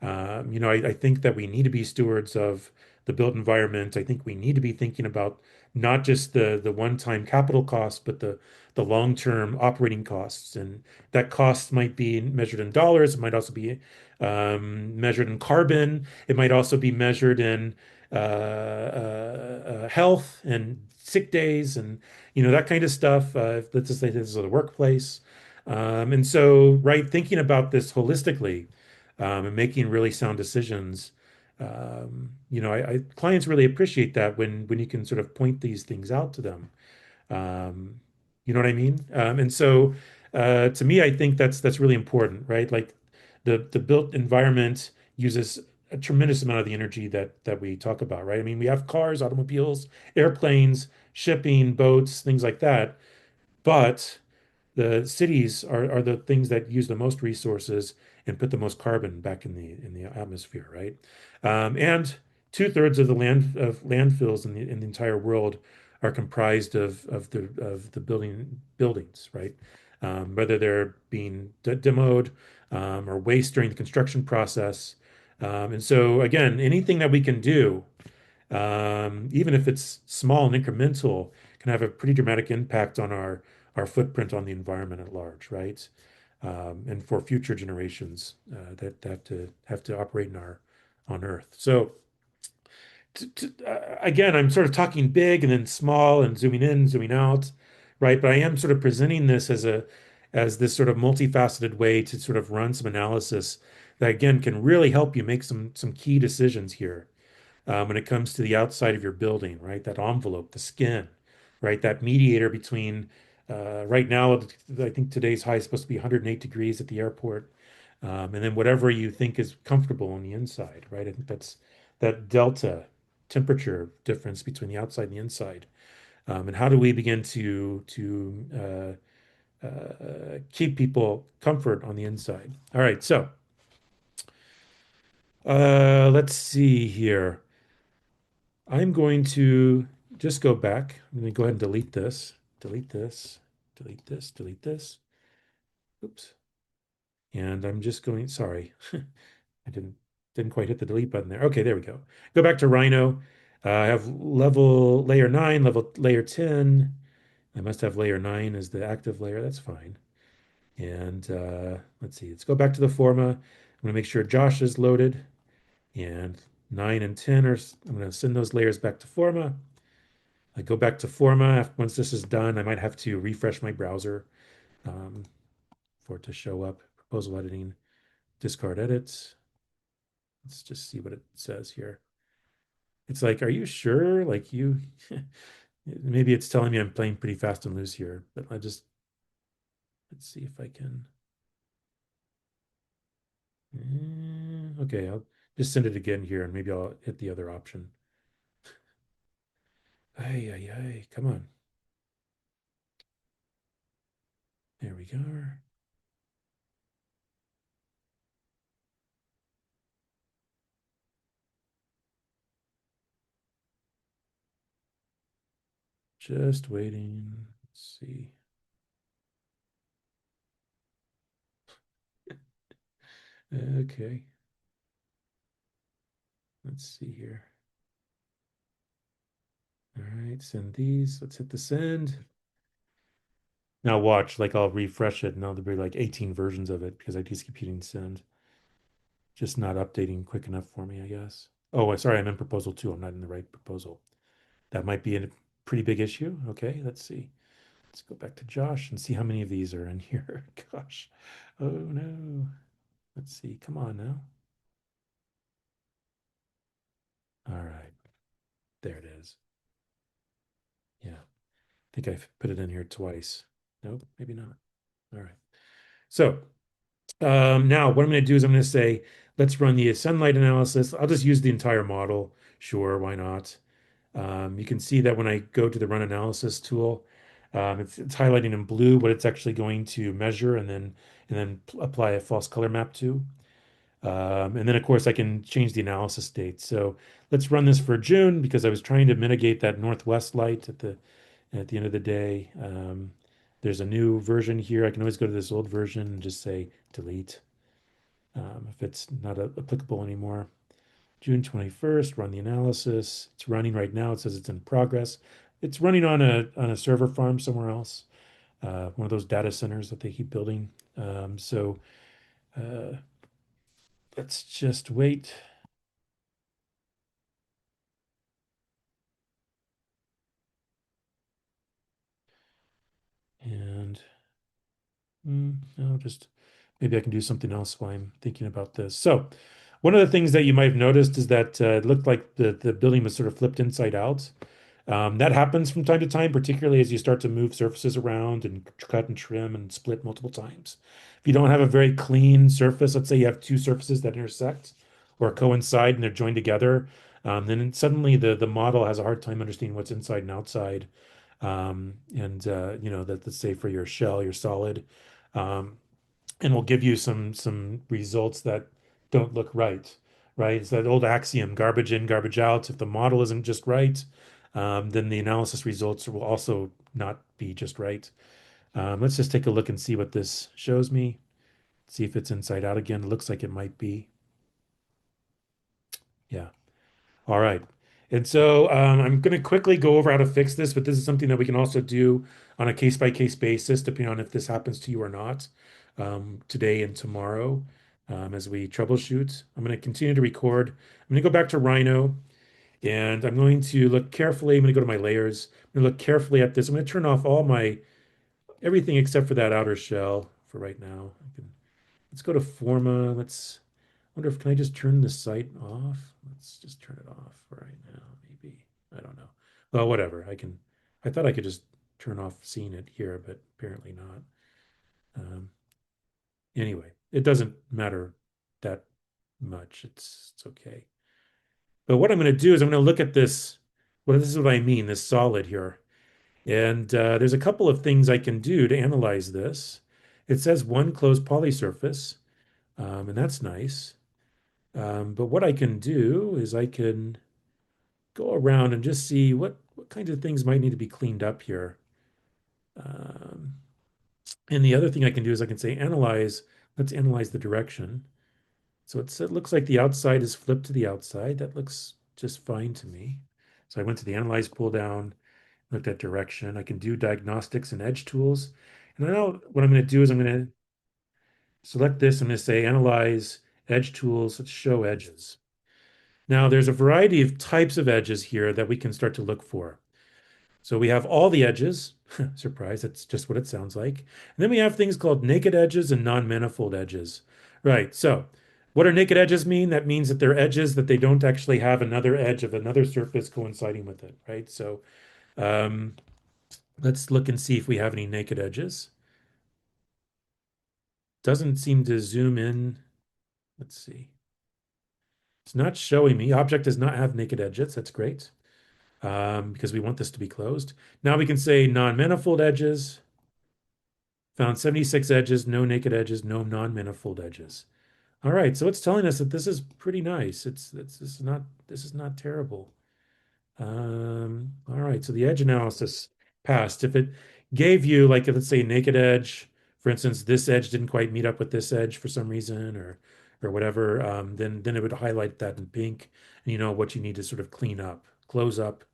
A: I think that we need to be stewards of the built environment. I think we need to be thinking about not just the one-time capital costs, but the long-term operating costs, and that cost might be measured in dollars. It might also be measured in carbon. It might also be measured in health and sick days and that kind of stuff. Let's just say this is the workplace, and so right, thinking about this holistically and making really sound decisions. Clients really appreciate that when you can sort of point these things out to them. Um, you know what I mean? And so to me, I think that's really important, right? Like the built environment uses a tremendous amount of the energy that we talk about, right? I mean, we have cars, automobiles, airplanes, shipping, boats, things like that. But the cities are the things that use the most resources and put the most carbon back in the atmosphere, right? And two-thirds of the landfills in the entire world are comprised of the buildings, right? Whether they're being demoed or waste during the construction process. And so again, anything that we can do even if it's small and incremental, can have a pretty dramatic impact on our footprint on the environment at large, right? And for future generations that have to operate in our on Earth. So again, I'm sort of talking big and then small and zooming in, zooming out, right? But I am sort of presenting this as this sort of multifaceted way to sort of run some analysis that again can really help you make some key decisions here when it comes to the outside of your building, right? That envelope, the skin, right? That mediator between, right now, I think today's high is supposed to be 108 degrees at the airport. And then whatever you think is comfortable on the inside, right? I think that's that delta temperature difference between the outside and the inside. And how do we begin to keep people comfort on the inside? All right, so let's see here. I'm going to just go back. I'm going to go ahead and delete this, delete this, delete this, delete this. Oops. And I'm just going, sorry, I didn't quite hit the delete button there. Okay, there we go. Go back to Rhino. I have level layer 9, level layer 10. I must have layer 9 as the active layer. That's fine. And let's see, let's go back to the Forma. I'm going to make sure Josh is loaded. And 9 and 10 are, I'm going to send those layers back to Forma. I go back to Forma. Once this is done, I might have to refresh my browser um, for it to show up. Proposal editing, discard edits. Let's just see what it says here. It's like, are you sure? Like you, maybe it's telling me I'm playing pretty fast and loose here, but let's see if I can. Okay, I'll just send it again here and maybe I'll hit the other option. Ay, ay, ay, come on. There we go. Just waiting. Let's see. Okay, let's see here. All right, send these. Let's hit the send. Now watch, like I'll refresh it and there'll be like 18 versions of it because I just keep hitting send. Just not updating quick enough for me, I guess. Oh, sorry, I'm in proposal two. I'm not in the right proposal. That might be a pretty big issue. Okay, let's see. Let's go back to Josh and see how many of these are in here. Gosh. Oh no. Let's see. Come on now. All right. There it is. Yeah. I think I've put it in here twice. Nope, maybe not. All right. So now what I'm going to do is I'm going to say, let's run the sunlight analysis. I'll just use the entire model. Sure, why not? You can see that when I go to the run analysis tool, it's highlighting in blue what it's actually going to measure and then apply a false color map to. And then of course I can change the analysis date. So let's run this for June because I was trying to mitigate that northwest light at the end of the day. There's a new version here. I can always go to this old version and just say delete if it's not applicable anymore. June 21st, run the analysis. It's running right now. It says it's in progress. It's running on a server farm somewhere else, one of those data centers that they keep building. So uh, let's just wait. And no, just maybe I can do something else while I'm thinking about this. So, one of the things that you might have noticed is that it looked like the building was sort of flipped inside out. That happens from time to time, particularly as you start to move surfaces around and cut and trim and split multiple times. If you don't have a very clean surface, let's say you have two surfaces that intersect or coincide and they're joined together, then suddenly the model has a hard time understanding what's inside and outside. And that let's say for your shell, your solid, um, and will give you some results that don't look right, right? It's that old axiom, garbage in, garbage out. If the model isn't just right, then the analysis results will also not be just right. Let's just take a look and see what this shows me. See if it's inside out again. It looks like it might be. Yeah. All right. And so I'm going to quickly go over how to fix this, but this is something that we can also do on a case by case basis, depending on if this happens to you or not, today and tomorrow as we troubleshoot. I'm going to continue to record. I'm going to go back to Rhino and I'm going to look carefully. I'm going to go to my layers. I'm going to look carefully at this. I'm going to turn off all my everything except for that outer shell for right now. Let's go to Forma. Let's wonder if can I just turn the site off? Let's just turn it off for right now, maybe. I don't know. Well, whatever. I thought I could just turn off seeing it here, but apparently not. Um, anyway, it doesn't matter that much. It's okay. But what I'm going to do is I'm going to look at this. Well, this is what I mean, this solid here. And there's a couple of things I can do to analyze this. It says one closed poly surface, and that's nice. But what I can do is I can go around and just see what kinds of things might need to be cleaned up here. Um, and the other thing I can do is I can say analyze, let's analyze the direction. So it looks like the outside is flipped to the outside. That looks just fine to me. So I went to the analyze pull down, looked at direction. I can do diagnostics and edge tools. And I know what I'm going to do is I'm going to select this. I'm going to say analyze edge tools, let's show edges. Now there's a variety of types of edges here that we can start to look for. So we have all the edges. Surprise, that's just what it sounds like. And then we have things called naked edges and non-manifold edges. Right, so what do naked edges mean? That means that they're edges that they don't actually have another edge of another surface coinciding with it, right? So um, let's look and see if we have any naked edges. Doesn't seem to zoom in. Let's see. It's not showing me. Object does not have naked edges. That's great because we want this to be closed. Now we can say non-manifold edges. Found 76 edges, no naked edges, no non-manifold edges. All right, so it's telling us that this is pretty nice. This is not terrible. All right, so the edge analysis passed. If it gave you like let's say naked edge, for instance, this edge didn't quite meet up with this edge for some reason or whatever, then it would highlight that in pink, and you know what you need to sort of clean up, close up,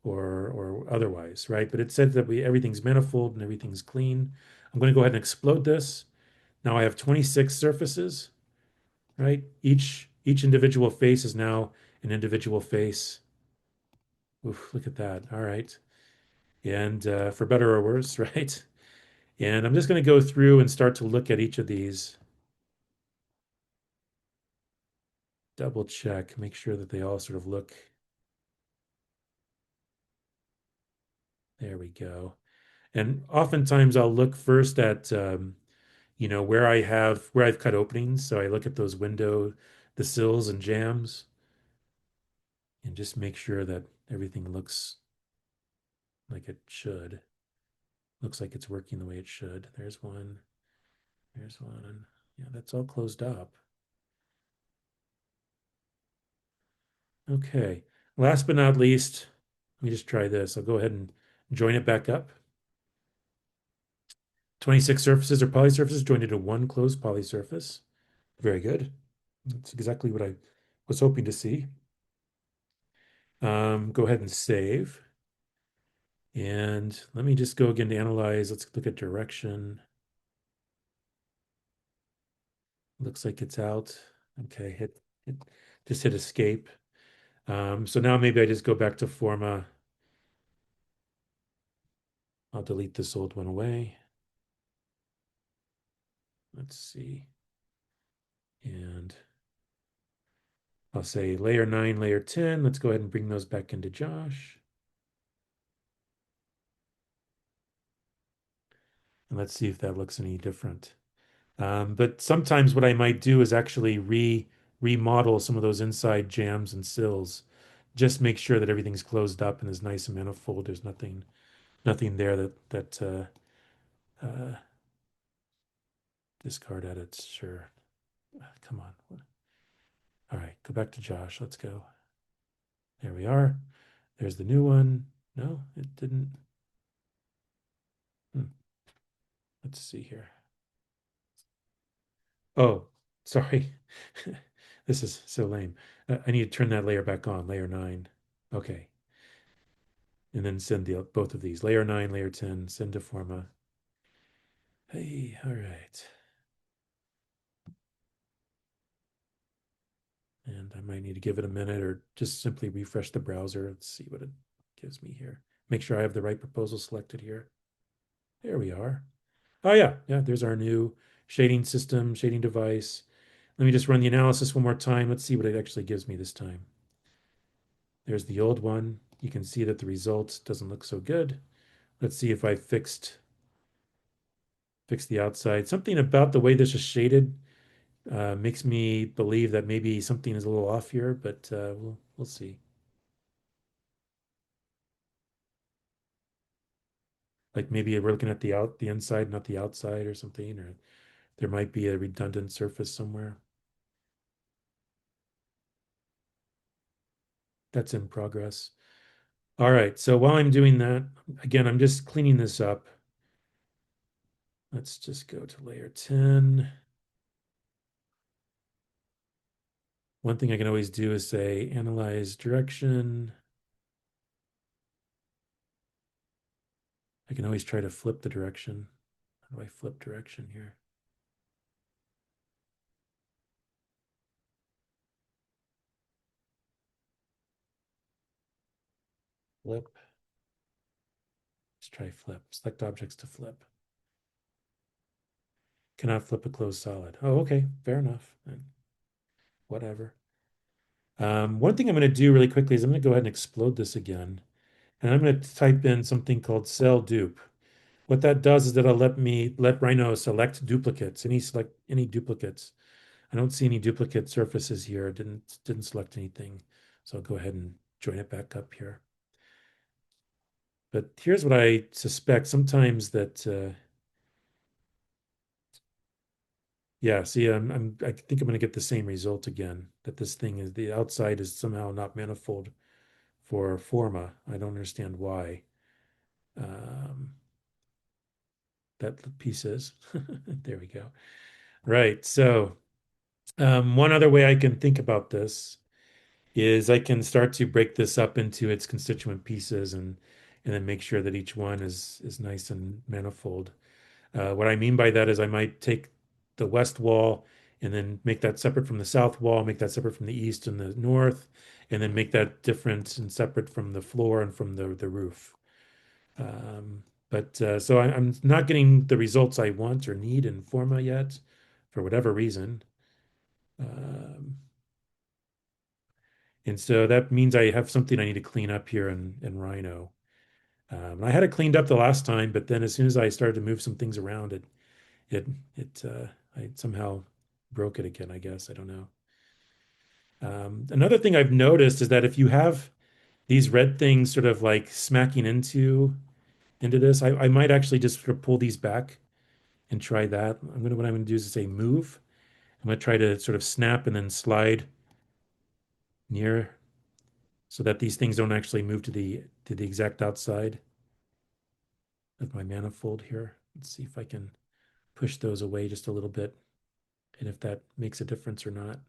A: or otherwise, right? But it said that we everything's manifold and everything's clean. I'm going to go ahead and explode this. Now I have 26 surfaces, right? Each individual face is now an individual face. Oof, look at that. All right. And for better or worse, right? And I'm just going to go through and start to look at each of these, double check, make sure that they all sort of look. There we go. And oftentimes I'll look first at where I've cut openings. So I look at those the sills and jambs, and just make sure that everything looks like it should. Looks like it's working the way it should. There's one. There's one. Yeah, that's all closed up. Okay. Last but not least, let me just try this. I'll go ahead and join it back up. 26 surfaces are poly surfaces joined into one closed poly surface. Very good. That's exactly what I was hoping to see. Go ahead and save. And let me just go again to analyze. Let's look at direction. Looks like it's out. Okay, just hit escape. So now maybe I just go back to Forma. I'll delete this old one away. Let's see. And I'll say layer 9, layer 10. Let's go ahead and bring those back into Josh. And let's see if that looks any different. But sometimes what I might do is actually remodel some of those inside jams and sills. Just make sure that everything's closed up and is nice and manifold. There's nothing there that discard edits. Sure. Come on. All right, go back to Josh. Let's go. There we are. There's the new one. No, it didn't. Hmm. Let's see here. Oh, sorry. This is so lame. I need to turn that layer back on, layer 9. Okay. And then send both of these, layer 9, layer 10, send to Forma. Hey, all right. And I might need to give it a minute or just simply refresh the browser. Let's see what it gives me here. Make sure I have the right proposal selected here. There we are. Oh yeah, there's our new shading system, shading device. Let me just run the analysis one more time. Let's see what it actually gives me this time. There's the old one. You can see that the result doesn't look so good. Let's see if I fixed the outside. Something about the way this is shaded makes me believe that maybe something is a little off here, but we'll see. Like maybe we're looking at the inside, not the outside or something, or there might be a redundant surface somewhere. That's in progress. All right, so while I'm doing that, again, I'm just cleaning this up. Let's just go to layer 10. One thing I can always do is say analyze direction. I can always try to flip the direction. How do I flip direction here? Flip. Let's try flip. Select objects to flip. Cannot flip a closed solid. Oh, okay. Fair enough. Whatever. One thing I'm going to do really quickly is I'm going to go ahead and explode this again. And I'm going to type in something called cell dupe. What that does is that it'll let Rhino select duplicates, select any duplicates. I don't see any duplicate surfaces here. It didn't select anything. So I'll go ahead and join it back up here. But here's what I suspect sometimes that yeah, see, I think I'm going to get the same result again, that this thing is the outside is somehow not manifold for Forma. I don't understand why. Um, that piece is. There we go. Right. So one other way I can think about this is I can start to break this up into its constituent pieces and then make sure that each one is nice and manifold. What I mean by that is I might take the west wall and then make that separate from the south wall, make that separate from the east and the north, and then make that different and separate from the floor and from the roof. But so I'm not getting the results I want or need in Forma yet, for whatever reason. Um, and so that means I have something I need to clean up here in Rhino. I had it cleaned up the last time, but then as soon as I started to move some things around, it I somehow broke it again, I guess. I don't know. Another thing I've noticed is that if you have these red things sort of like smacking into this, I might actually just sort of pull these back and try that. What I'm gonna do is say move. I'm gonna try to sort of snap and then slide near. so that these things don't actually move to the exact outside of my manifold here. Let's see if I can push those away just a little bit and if that makes a difference or not.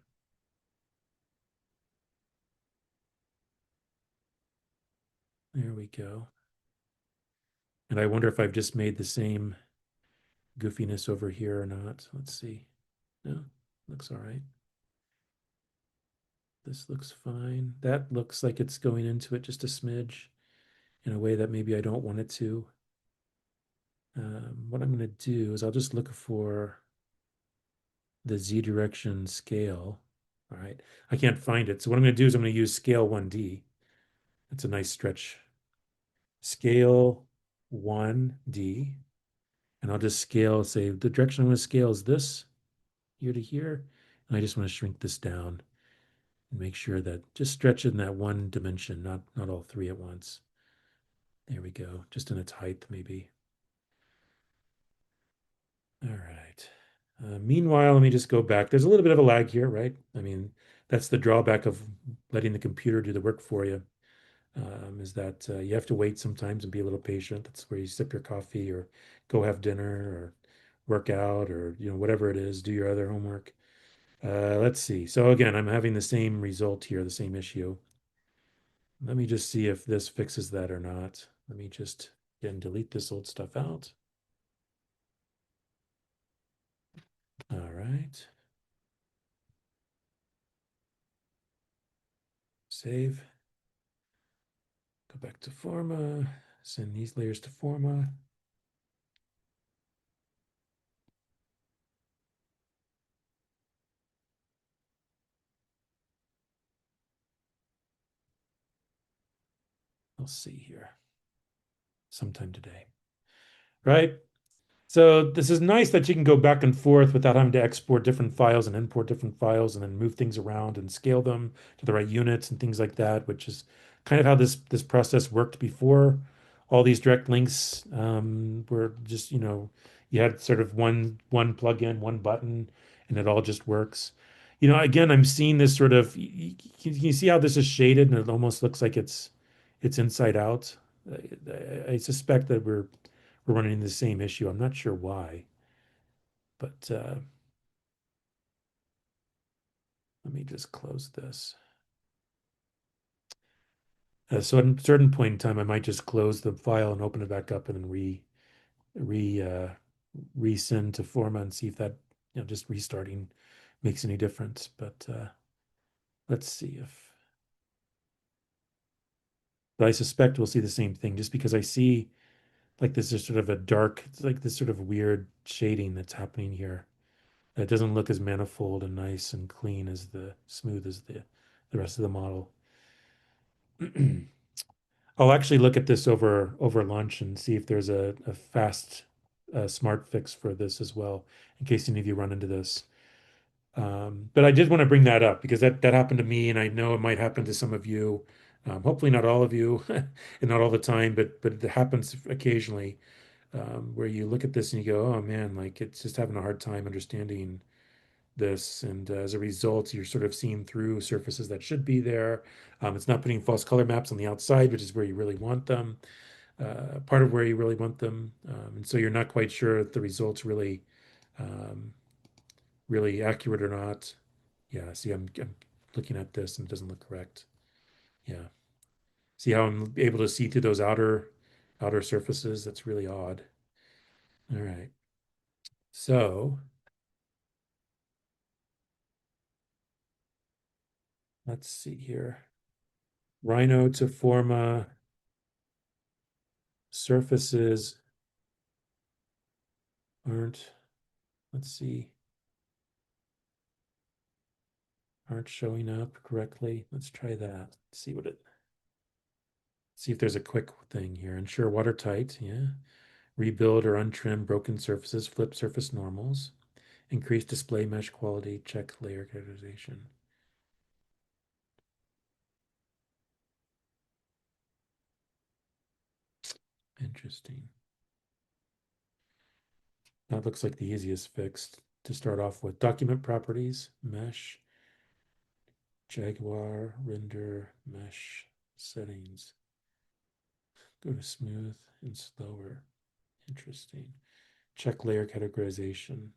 A: There we go. And I wonder if I've just made the same goofiness over here or not. Let's see. No, looks all right. This looks fine. That looks like it's going into it just a smidge in a way that maybe I don't want it to. What I'm going to do is I'll just look for the Z direction scale. All right. I can't find it. So what I'm going to do is I'm going to use scale 1D. That's a nice stretch. Scale 1D. And I'll just scale, say the direction I'm going to scale is this here to here. And I just want to shrink this down and make sure that just stretch it in that one dimension, not all three at once. There we go. Just in its height, maybe. All right. Meanwhile, let me just go back. There's a little bit of a lag here, right? I mean, that's the drawback of letting the computer do the work for you, is that you have to wait sometimes and be a little patient. That's where you sip your coffee or go have dinner or work out or, whatever it is, do your other homework. Let's see. So again, I'm having the same result here, the same issue. Let me just see if this fixes that or not. Let me just, again, delete this old stuff out. All right. Save. Go back to Forma. Send these layers to Forma. We'll see here sometime today. Right? So this is nice that you can go back and forth without having to export different files and import different files and then move things around and scale them to the right units and things like that, which is kind of how this process worked before. All these direct links were just, you had sort of one plugin, one button, and it all just works. Again, I'm seeing this sort of, you see how this is shaded and it almost looks like it's inside out. I suspect that we're running into the same issue. I'm not sure why, but let me just close this. So at a certain point in time, I might just close the file and open it back up and then re resend to Forma and see if that, just restarting makes any difference. But let's see if. But I suspect we'll see the same thing, just because I see like this is sort of a dark, it's like this sort of weird shading that's happening here. It doesn't look as manifold and nice and clean as the smooth as the rest of the model. I'll actually look at this over lunch and see if there's a fast smart fix for this as well, in case any of you run into this. But I did want to bring that up because that happened to me, and I know it might happen to some of you. Hopefully not all of you, and not all the time, but it happens occasionally, where you look at this and you go, "Oh man, like it's just having a hard time understanding this," and as a result, you're sort of seeing through surfaces that should be there. It's not putting false color maps on the outside, which is where you really want them, part of where you really want them, and so you're not quite sure if the results um, really accurate or not. Yeah, see, I'm looking at this and it doesn't look correct. Yeah, see how I'm able to see through those outer surfaces? That's really odd. All right, so let's see here. Rhino to Forma surfaces aren't, let's see, aren't showing up correctly. Let's try that. See if there's a quick thing here. Ensure watertight. Yeah. Rebuild or untrim broken surfaces. Flip surface normals. Increase display mesh quality. Check layer characterization. Interesting. That looks like the easiest fix to start off with. Document properties, mesh, Jaguar, render, mesh. Settings. Go to smooth and slower. Interesting. Check layer categorization.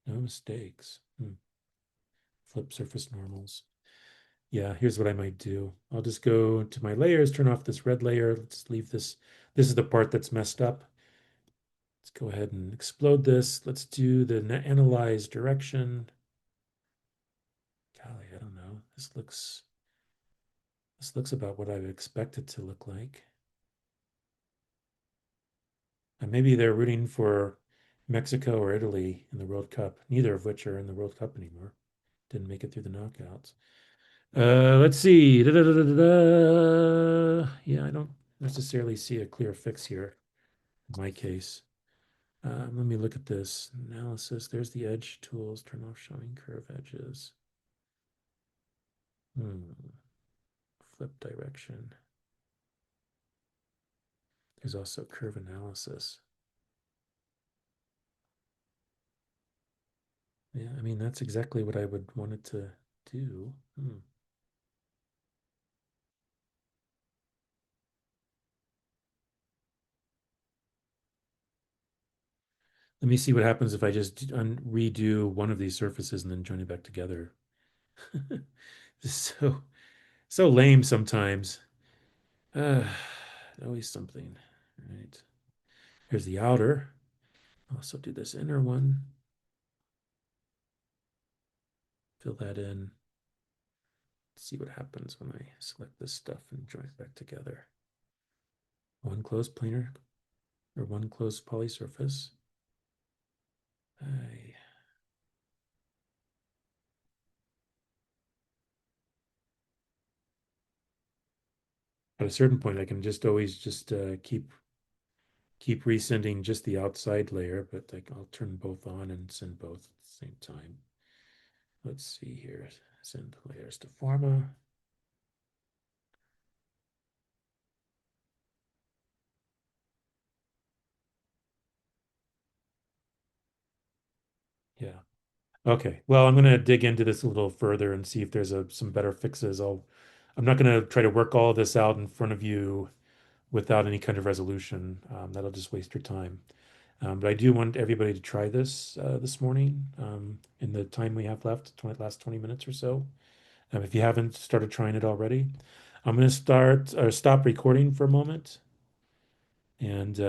A: No mistakes. Flip surface normals. Yeah, here's what I might do. I'll just go to my layers, turn off this red layer. Let's leave this. This is the part that's messed up. Let's go ahead and explode this. Let's do the analyze direction. Golly, I don't know. This looks about what I would expect it to look like. And maybe they're rooting for Mexico or Italy in the World Cup, neither of which are in the World Cup anymore. Didn't make it through the knockouts. Let's see. Da, da, da, da, da, da. Yeah, I don't necessarily see a clear fix here in my case. Let me look at this analysis. There's the edge tools. Turn off showing curve edges. Flip direction. There's also curve analysis. Yeah, I mean, that's exactly what I would want it to do. Let me see what happens if I just redo one of these surfaces and then join it back together. So lame sometimes. Uh, Always something. All right. Here's the outer. Also do this inner one. Fill that in. See what happens when I select this stuff and join it back together. One closed planar or one closed poly surface. I, at a certain point, I can just always just keep resending just the outside layer, but like I'll turn both on and send both at the same time. Let's see here. Send layers to Forma. Yeah. Okay. Well, I'm going to dig into this a little further and see if there's some better fixes. I'm not going to try to work all of this out in front of you without any kind of resolution. That'll just waste your time. But I do want everybody to try this morning in the time we have left, last 20 minutes or so. If you haven't started trying it already, I'm going to stop recording for a moment and